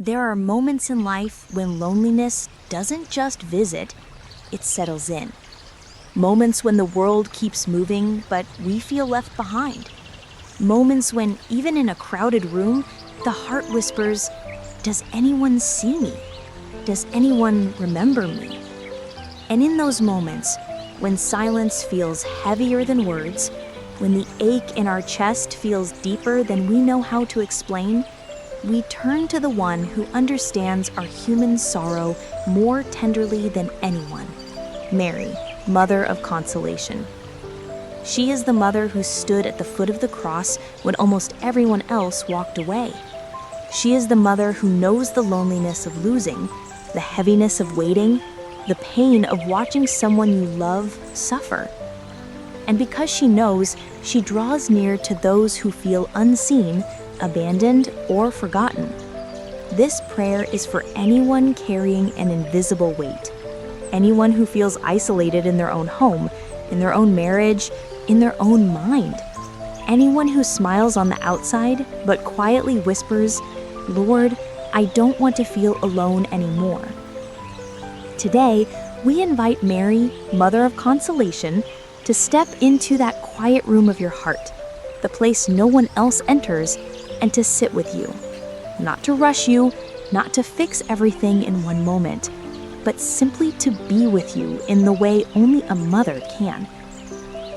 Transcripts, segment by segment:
There are moments in life when loneliness doesn't just visit, it settles in. Moments when the world keeps moving, but we feel left behind. Moments when, even in a crowded room, the heart whispers, "Does anyone see me? Does anyone remember me?" And in those moments, when silence feels heavier than words, when the ache in our chest feels deeper than we know how to explain, we turn to the one who understands our human sorrow more tenderly than anyone, Mary, Mother of Consolation. She is the mother who stood at the foot of the cross when almost everyone else walked away. She is the mother who knows the loneliness of losing, the heaviness of waiting, the pain of watching someone you love suffer. And because she knows, she draws near to those who feel unseen, abandoned, or forgotten. This prayer is for anyone carrying an invisible weight, anyone who feels isolated in their own home, in their own marriage, in their own mind, anyone who smiles on the outside but quietly whispers, "Lord, I don't want to feel alone anymore." Today, we invite Mary, Mother of Consolation, to step into that quiet room of your heart, the place no one else enters, and to sit with you. Not to rush you, not to fix everything in one moment, but simply to be with you in the way only a mother can.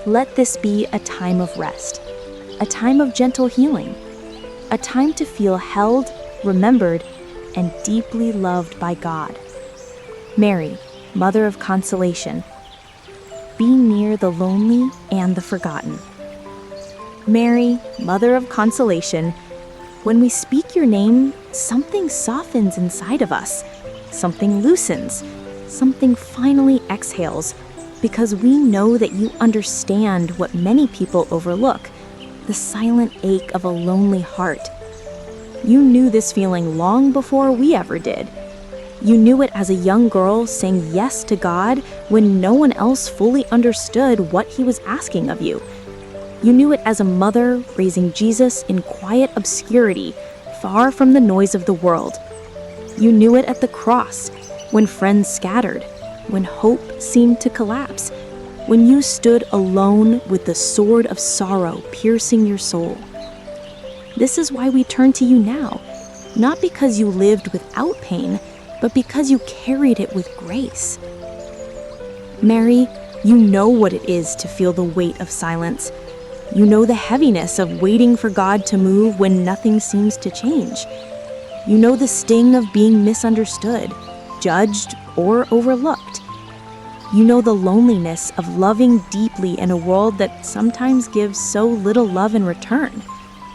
Let this be a time of rest, a time of gentle healing, a time to feel held, remembered, and deeply loved by God. Mary, Mother of Consolation, be near the lonely and the forgotten. Mary, Mother of Consolation, when we speak your name, something softens inside of us, something loosens, something finally exhales, because we know that you understand what many people overlook, the silent ache of a lonely heart. You knew this feeling long before we ever did. You knew it as a young girl saying yes to God when no one else fully understood what he was asking of you. You knew it as a mother raising Jesus in quiet obscurity, far from the noise of the world. You knew it at the cross, when friends scattered, when hope seemed to collapse, when you stood alone with the sword of sorrow piercing your soul. This is why we turn to you now, not because you lived without pain, but because you carried it with grace. Mary, you know what it is to feel the weight of silence. You know the heaviness of waiting for God to move when nothing seems to change. You know the sting of being misunderstood, judged, or overlooked. You know the loneliness of loving deeply in a world that sometimes gives so little love in return.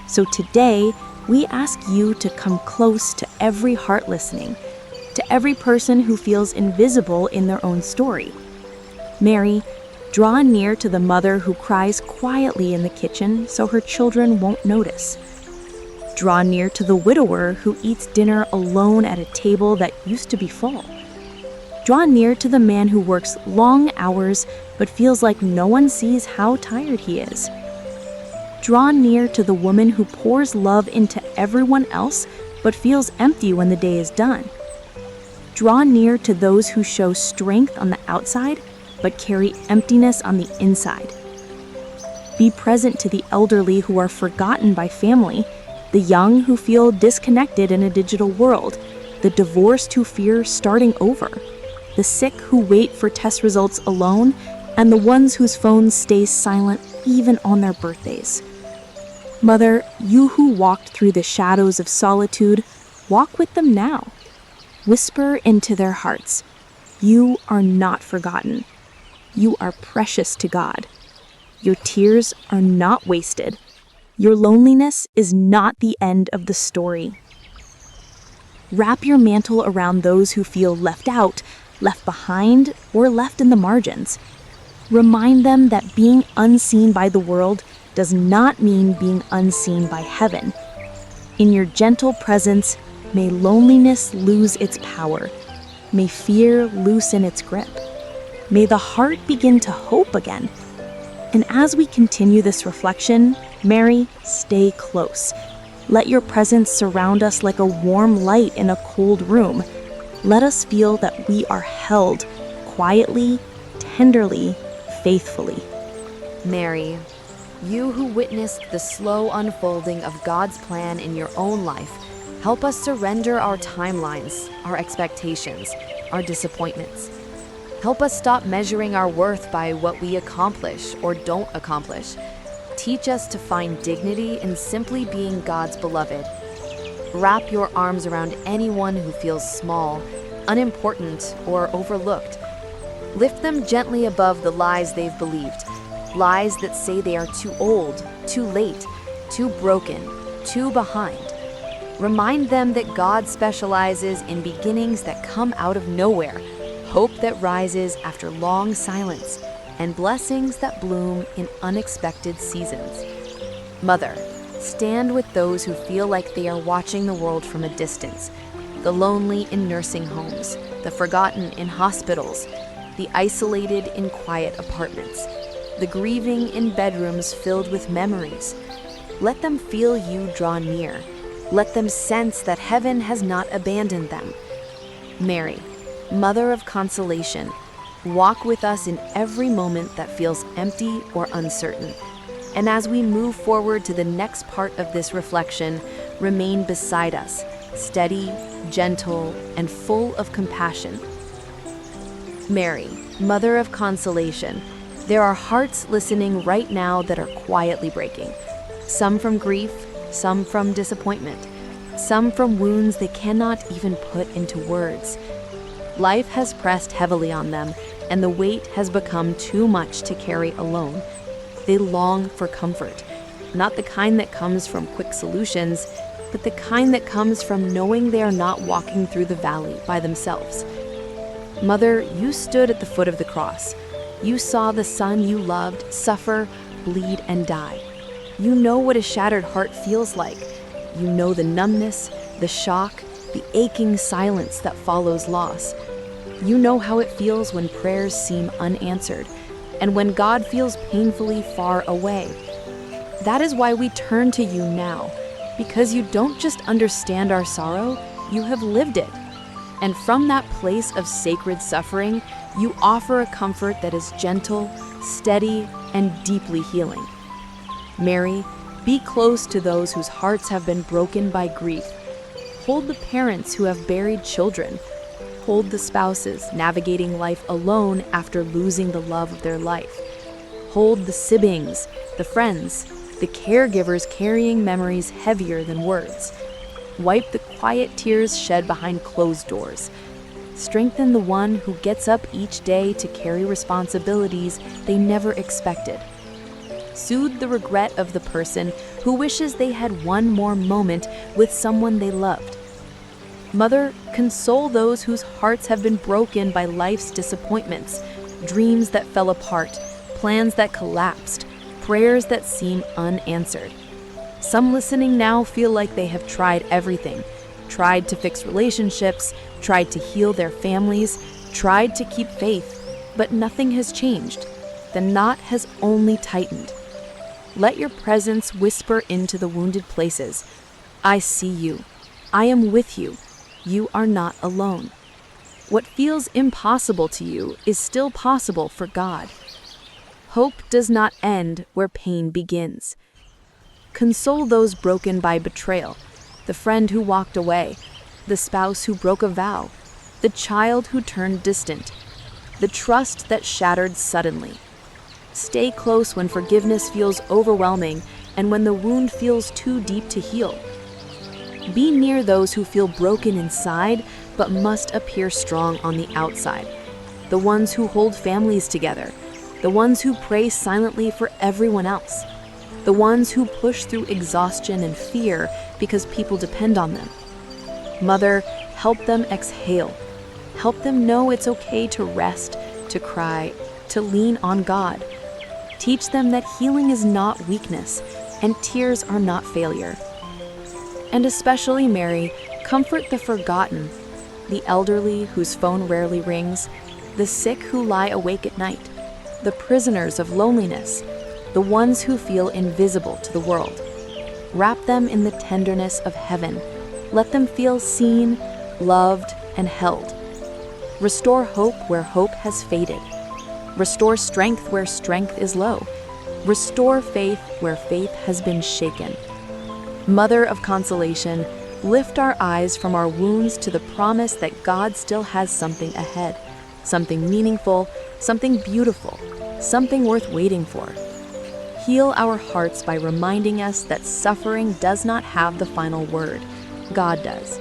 So today, we ask you to come close to every heart listening, to every person who feels invisible in their own story. Mary, draw near to the mother who cries quietly in the kitchen so her children won't notice. Draw near to the widower who eats dinner alone at a table that used to be full. Draw near to the man who works long hours but feels like no one sees how tired he is. Draw near to the woman who pours love into everyone else but feels empty when the day is done. Draw near to those who show strength on the outside but carry emptiness on the inside. Be present to the elderly who are forgotten by family, the young who feel disconnected in a digital world, the divorced who fear starting over, the sick who wait for test results alone, and the ones whose phones stay silent even on their birthdays. Mother, you who walked through the shadows of solitude, walk with them now. Whisper into their hearts, "You are not forgotten. You are precious to God. Your tears are not wasted. Your loneliness is not the end of the story." Wrap your mantle around those who feel left out, left behind, or left in the margins. Remind them that being unseen by the world does not mean being unseen by heaven. In your gentle presence, may loneliness lose its power. May fear loosen its grip. May the heart begin to hope again. And as we continue this reflection, Mary, stay close. Let your presence surround us like a warm light in a cold room. Let us feel that we are held quietly, tenderly, faithfully. Mary, you who witnessed the slow unfolding of God's plan in your own life, help us surrender our timelines, our expectations, our disappointments. Help us stop measuring our worth by what we accomplish or don't accomplish. Teach us to find dignity in simply being God's beloved. Wrap your arms around anyone who feels small, unimportant, or overlooked. Lift them gently above the lies they've believed, lies that say they are too old, too late, too broken, too behind. Remind them that God specializes in beginnings that come out of nowhere, hope that rises after long silence, and blessings that bloom in unexpected seasons. Mother, stand with those who feel like they are watching the world from a distance, the lonely in nursing homes, the forgotten in hospitals, the isolated in quiet apartments, the grieving in bedrooms filled with memories. Let them feel you draw near. Let them sense that heaven has not abandoned them. Mary, Mother of Consolation, walk with us in every moment that feels empty or uncertain. And as we move forward to the next part of this reflection, remain beside us, steady, gentle, and full of compassion. Mary, Mother of Consolation, there are hearts listening right now that are quietly breaking. Some from grief, some from disappointment, some from wounds they cannot even put into words. Life has pressed heavily on them, and the weight has become too much to carry alone. They long for comfort, not the kind that comes from quick solutions, but the kind that comes from knowing they are not walking through the valley by themselves. Mother, you stood at the foot of the cross. You saw the son you loved suffer, bleed, and die. You know what a shattered heart feels like. You know the numbness, the shock, the aching silence that follows loss. You know how it feels when prayers seem unanswered, and when God feels painfully far away. That is why we turn to you now, because you don't just understand our sorrow, you have lived it. And from that place of sacred suffering, you offer a comfort that is gentle, steady, and deeply healing. Mary, be close to those whose hearts have been broken by grief. Hold the parents who have buried children. Hold the spouses navigating life alone after losing the love of their life. Hold the siblings, the friends, the caregivers carrying memories heavier than words. Wipe the quiet tears shed behind closed doors. Strengthen the one who gets up each day to carry responsibilities they never expected. Soothe the regret of the person who wishes they had one more moment with someone they loved. Mother, console those whose hearts have been broken by life's disappointments, dreams that fell apart, plans that collapsed, prayers that seem unanswered. Some listening now feel like they have tried everything, tried to fix relationships, tried to heal their families, tried to keep faith, but nothing has changed. The knot has only tightened. Let your presence whisper into the wounded places. I see you. I am with you. You are not alone. What feels impossible to you is still possible for God. Hope does not end where pain begins. Console those broken by betrayal, the friend who walked away, the spouse who broke a vow, the child who turned distant, the trust that shattered suddenly. Stay close when forgiveness feels overwhelming and when the wound feels too deep to heal. Be near those who feel broken inside but must appear strong on the outside. The ones who hold families together, the ones who pray silently for everyone else, the ones who push through exhaustion and fear because people depend on them. Mother, help them exhale. Help them know it's okay to rest, to cry, to lean on God. Teach them that healing is not weakness and tears are not failure. And especially Mary, comfort the forgotten, the elderly whose phone rarely rings, the sick who lie awake at night, the prisoners of loneliness, the ones who feel invisible to the world. Wrap them in the tenderness of heaven. Let them feel seen, loved, and held. Restore hope where hope has faded. Restore strength where strength is low. Restore faith where faith has been shaken. Mother of Consolation, lift our eyes from our wounds to the promise that God still has something ahead, something meaningful, something beautiful, something worth waiting for. Heal our hearts by reminding us that suffering does not have the final word. God does.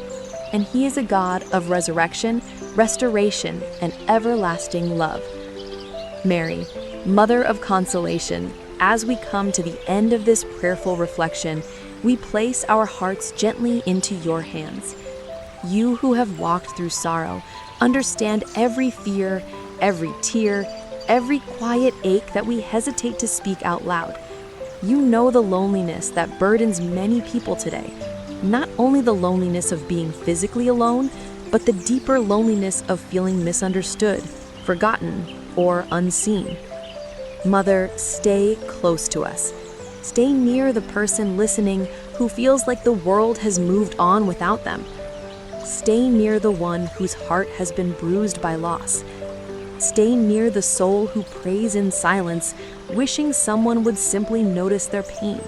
And He is a God of resurrection, restoration, and everlasting love. Mary, Mother of Consolation, as we come to the end of this prayerful reflection, we place our hearts gently into your hands. You who have walked through sorrow, understand every fear, every tear, every quiet ache that we hesitate to speak out loud. You know the loneliness that burdens many people today. Not only the loneliness of being physically alone, but the deeper loneliness of feeling misunderstood, forgotten, or unseen. Mother, stay close to us. Stay near the person listening who feels like the world has moved on without them. Stay near the one whose heart has been bruised by loss. Stay near the soul who prays in silence, wishing someone would simply notice their pain.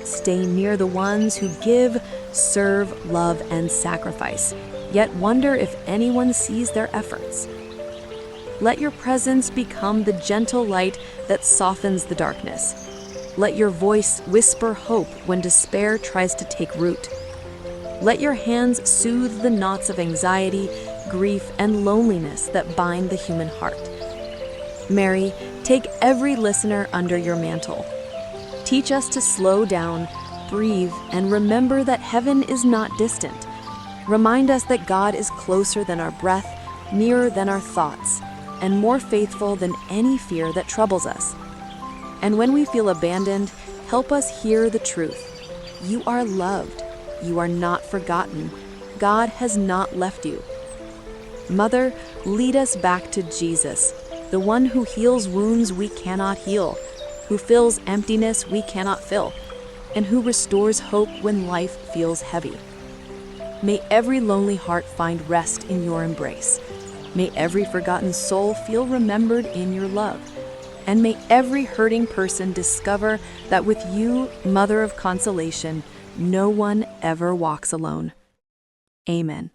Stay near the ones who give, serve, love, and sacrifice, yet wonder if anyone sees their efforts. Let your presence become the gentle light that softens the darkness. Let your voice whisper hope when despair tries to take root. Let your hands soothe the knots of anxiety, grief, and loneliness that bind the human heart. Mary, take every listener under your mantle. Teach us to slow down, breathe, and remember that heaven is not distant. Remind us that God is closer than our breath, nearer than our thoughts, and more faithful than any fear that troubles us. And when we feel abandoned, help us hear the truth. You are loved. You are not forgotten. God has not left you. Mother, lead us back to Jesus, the one who heals wounds we cannot heal, who fills emptiness we cannot fill, and who restores hope when life feels heavy. May every lonely heart find rest in your embrace. May every forgotten soul feel remembered in your love. And may every hurting person discover that with you, Mother of Consolation, no one ever walks alone. Amen.